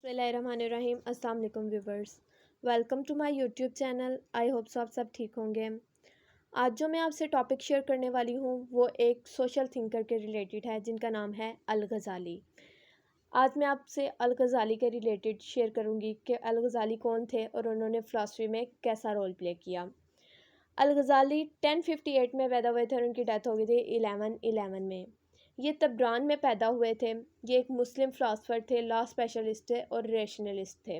बिस्मिल्लाहिर्रहमानिर्रहीम। अस्सलाम वालेकुम viewers, welcome to my YouTube channel. I hope आप सब ठीक होंगे। आज जो मैं आपसे टॉपिक शेयर करने वाली हूँ वो एक सोशल थिंकर के रिलेटेड है जिनका नाम है अल गज़ाली। आज मैं आपसे अल गज़ाली के रिलेटेड शेयर करूँगी कि अल गज़ाली कौन थे और उन्होंने फ़िलासफ़ी में कैसा रोल प्ले किया। अल गज़ाली 1058 में पैदा हुए थे और उनकी डेथ हो गई थी 1111 में। ये तब्रान में पैदा हुए थे। ये एक मुस्लिम फ़िलासफ़र थे, लॉ स्पेशलिस्ट थे और रेशनलिस्ट थे।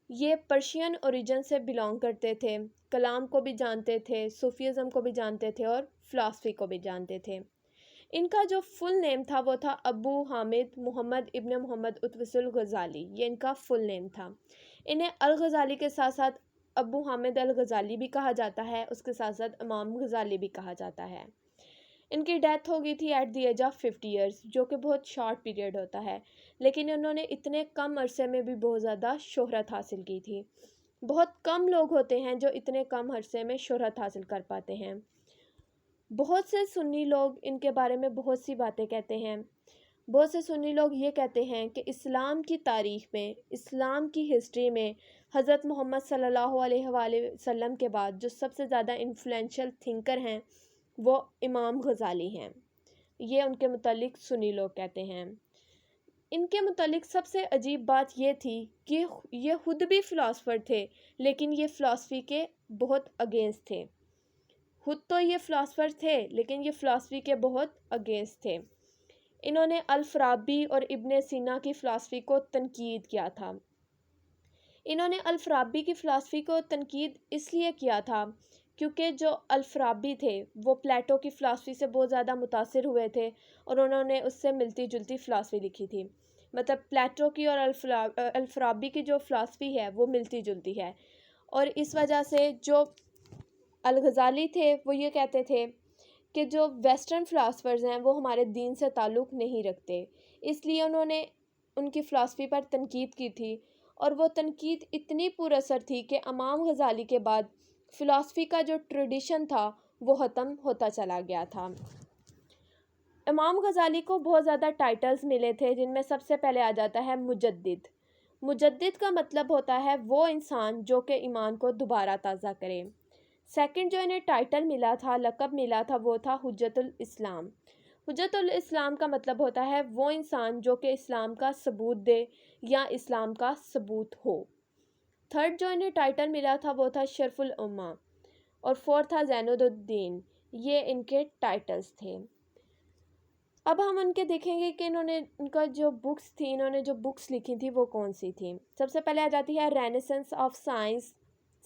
ये पर्शियन ओरिजिन से बिलोंग करते थे, कलाम को भी जानते थे, सूफ़ीज़म को भी जानते थे और फ़िलासफ़ी को भी जानते थे। इनका जो फुल नेम था वो था अबू हामिद मोहम्मद इब्न मोहम्मद उतवसुल गज़ाली। ये इनका फुल नेम था। इन्हें अल गज़ाली के साथ साथ अबू हामिद अल गज़ाली भी कहा जाता है, उसके साथ साथ इमाम गज़ाली भी कहा जाता है। इनकी डेथ हो गई थी at the age of 50 years, जो कि बहुत शॉर्ट पीरियड होता है, लेकिन इन्होंने इतने कम अरसे में भी बहुत ज़्यादा शोहरत हासिल की थी। बहुत कम लोग होते हैं जो इतने कम अरसे में शोहरत हासिल कर पाते हैं। बहुत से सुन्नी लोग इनके बारे में बहुत सी बातें कहते हैं। बहुत से सुन्नी लोग ये कहते हैं कि इस्लाम की तारीख़ में, इस्लाम की हिस्ट्री में हज़रत मोहम्मद सल्लल्लाहु अलैहि वसल्लम के बाद जो सबसे ज़्यादा इन्फ्लुएंशियल थिंकर हैं वो इमाम गज़ाली हैं। ये उनके मुतालिक सुन्नी लोग कहते हैं। इनके मुतालिक सबसे अजीब बात ये थी कि ये खुद भी फ़िलासफ़र थे, लेकिन ये फ़िलासफ़ी के बहुत अगेंस्ट थे। खुद तो ये फ़िलासफ़र थे, लेकिन ये फ़िलासफ़ी के बहुत अगेंस्ट थे। इन्होंने अल फ़राबी और इब्न सीना की फ़िलासफ़ी को तनकीद किया था। इन्होंने अल फ़राबी की फ़िलासफ़ी को तनकीद इसलिए किया था क्योंकि जो अल फ़राबी थे वो प्लेटो की फ़िलासफ़ी से बहुत ज़्यादा मुतासिर हुए थे और उन्होंने उससे मिलती जुलती फ़िलासफ़ी लिखी थी। मतलब प्लेटो की और अल फ़राबी की जो फ़िलासफ़ी है वो मिलती जुलती है, और इस वजह से जो अल गज़ाली थे वो ये कहते थे कि जो वेस्टर्न फ़िलासफ़र्स हैं वो हमारे दीन से ताल्लुक़ नहीं रखते। इसलिए उन्होंने उनकी फ़िलासफ़ी पर तनकीद की थी, और वो तनकीद इतनी पुरअसर थी कि इमाम गज़ाली के बाद फ़िलासफ़ी का जो ट्रेडिशन था वो ख़त्म होता चला गया था। इमाम गज़ाली को बहुत ज़्यादा टाइटल्स मिले थे, जिनमें सबसे पहले आ जाता है मुजद्दिद। मुजद्दिद का मतलब होता है वो इंसान जो कि ईमान को दोबारा ताज़ा करे। सेकंड जो इन्हें टाइटल मिला था, लक़ब मिला था, वो था हुज्जतुल इस्लाम। हुज्जतुल इस्लाम का मतलब होता है वो इंसान जो कि इस्लाम का सबूत दे या इस्लाम का सबूत हो। थर्ड जो इन्हें टाइटल मिला था वो था शरफुल उम्मा, और फोर्थ था ज़ैनुद्दीन। ये इनके टाइटल्स थे। अब हम उनके देखेंगे कि इनका जो बुक्स थी, इन्होंने जो बुक्स लिखी थी वो कौन सी थी। सबसे पहले आ जाती है renaissance of science,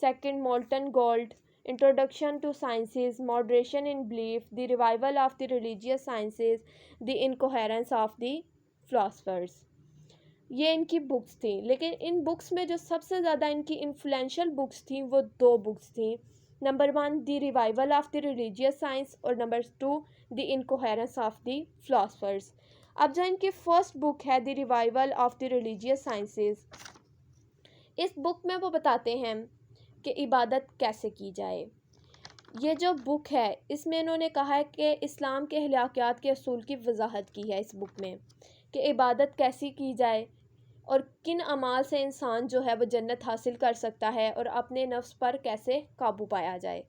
second molten gold, introduction to sciences, moderation in belief, the revival of the religious sciences, the incoherence of the philosophers. ये इनकी बुक्स थी, लेकिन इन बुक्स में जो सबसे ज़्यादा इनकी इन्फ्लुएंशियल बुक्स थी वो दो बुक्स थी। Number 1 the revival of the religious science, और number 2 the incoherence of the philosophers. अब जो इनकी फर्स्ट बुक है the revival of the religious sciences, इस बुक में वो बताते हैं कि इबादत कैसे की जाए। ये जो बुक है इसमें इन्होंने कहा है कि इस्लाम के अखलाकियात के असूल की वजाहत की है इस बुक में, कि इबादत कैसी की जाए और किन अमाल से इंसान जो है वो जन्नत हासिल कर सकता है, और अपने नफ्स पर कैसे काबू पाया जाए।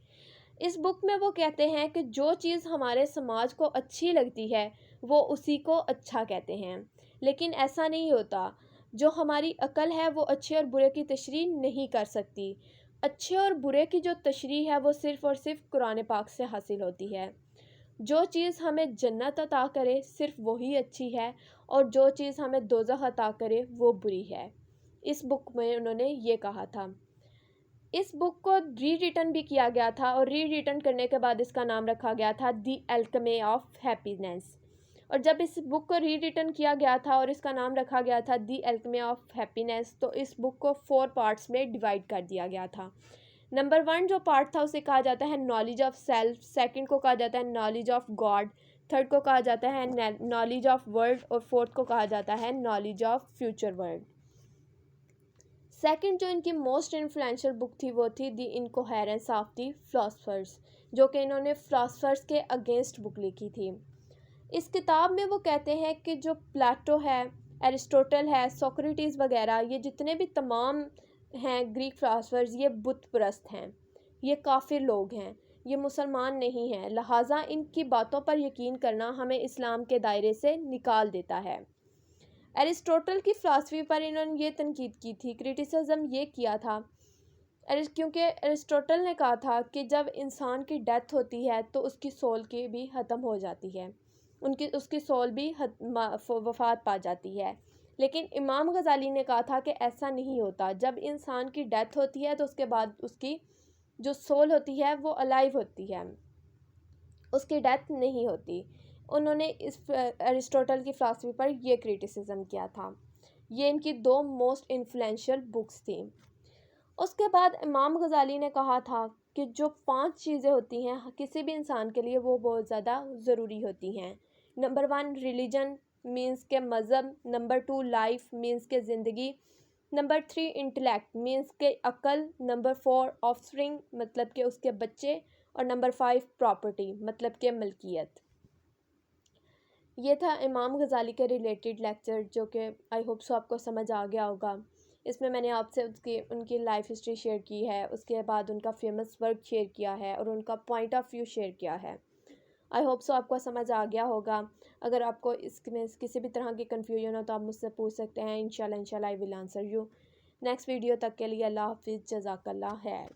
इस बुक में वो कहते हैं कि जो चीज़ हमारे समाज को अच्छी लगती है वो उसी को अच्छा कहते हैं, लेकिन ऐसा नहीं होता। जो हमारी अकल है वो अच्छे और बुरे की तशरीह नहीं कर सकती। अच्छे और बुरे की जो तशरीह है वो सिर्फ़ और सिर्फ कुरान पाक से हासिल होती है। जो चीज़ हमें जन्नत अता करे सिर्फ़ वही अच्छी है, और जो चीज़ हमें दोज़ख अता करे वो बुरी है। इस बुक में उन्होंने ये कहा था। इस बुक को री रिटन भी किया गया था, और री रिटन करने के बाद इसका नाम रखा गया था दी एल्केमी ऑफ हैप्पीनेस। और जब इस बुक को री रिटन किया गया था और इसका नाम रखा गया था दी एल्केमी ऑफ हैप्पीनेस, तो इस बुक को 4 पार्ट्स में डिवाइड कर दिया गया था। नंबर 1 जो पार्ट था उसे कहा जाता है नॉलेज ऑफ सेल्फ, सेकंड को कहा जाता है नॉलेज ऑफ गॉड, थर्ड को कहा जाता है नॉलेज ऑफ वर्ल्ड, और फोर्थ को कहा जाता है knowledge of future world. Second जो इनकी मोस्ट इन्फ्लुएंशियल बुक थी वो थी the incoherence of the philosophers, जो कि इन्होंने फिलोसफर्स के अगेंस्ट बुक लिखी थी। इस किताब में वो कहते हैं कि जो प्लेटो है ایرسٹوٹل ہے، سوکریٹیز وغیرہ، یہ جتنے بھی تمام ہیں گریک فلاسفرز، یہ بت پرست ہیں، یہ کافر لوگ ہیں، یہ مسلمان نہیں ہیں، لہٰذا ان کی باتوں پر یقین کرنا ہمیں اسلام کے دائرے سے نکال دیتا ہے۔ ایرسٹوٹل کی فلاسفی پر انہوں نے یہ تنقید کی تھی، کرٹیسزم یہ کیا تھا، کیونکہ ایرسٹوٹل نے کہا تھا کہ جب انسان کی ڈیتھ ہوتی ہے تو اس کی سول کی بھی ختم ہو جاتی ہے، اس کی سول بھی وفات پا جاتی ہے، لیکن امام غزالی نے کہا تھا کہ ایسا نہیں ہوتا، جب انسان کی ڈیتھ ہوتی ہے تو اس کے بعد اس کی جو سول ہوتی ہے وہ الائیو ہوتی ہے، اس کی ڈیتھ نہیں ہوتی۔ انہوں نے اس ایرسٹوٹل کی فلاسفی پر یہ کرٹیسزم کیا تھا۔ یہ ان کی 2 موسٹ انفلوئنشل بکس تھیں۔ اس کے بعد امام غزالی نے کہا تھا کہ جو 5 چیزیں ہوتی ہیں کسی بھی انسان کے لیے وہ بہت زیادہ ضروری ہوتی ہیں۔ نمبر 1 ریلیجن مینس کے مذہب، نمبر 2 لائف مینس کے زندگی، نمبر 3 انٹلیکٹ مینس کے عقل، نمبر 4 آف سپرنگ مطلب کہ اس کے بچے، اور نمبر 5 پراپرٹی مطلب کہ ملکیت۔ یہ تھا امام غزالی کے ریلیٹڈ لیکچر، جو کہ آئی ہوپ سو آپ کو سمجھ آ گیا ہوگا۔ اس میں نے آپ سے ان کی لائف ہسٹری شیئر کی ہے، اس کے بعد ان کا فیمس ورک شیئر کیا ہے اور ان کا پوائنٹ آف ویو شیئر کیا ہے۔ آئی ہوپ سو آپ کو سمجھ آ گیا ہوگا۔ اگر آپ کو اس میں کسی بھی طرح کی کنفیوژن ہو تو آپ مجھ سے پوچھ سکتے ہیں، انشاءاللہ I will answer you. Next video تک کے لیے اللہ حافظ، جزاک اللہ خیر۔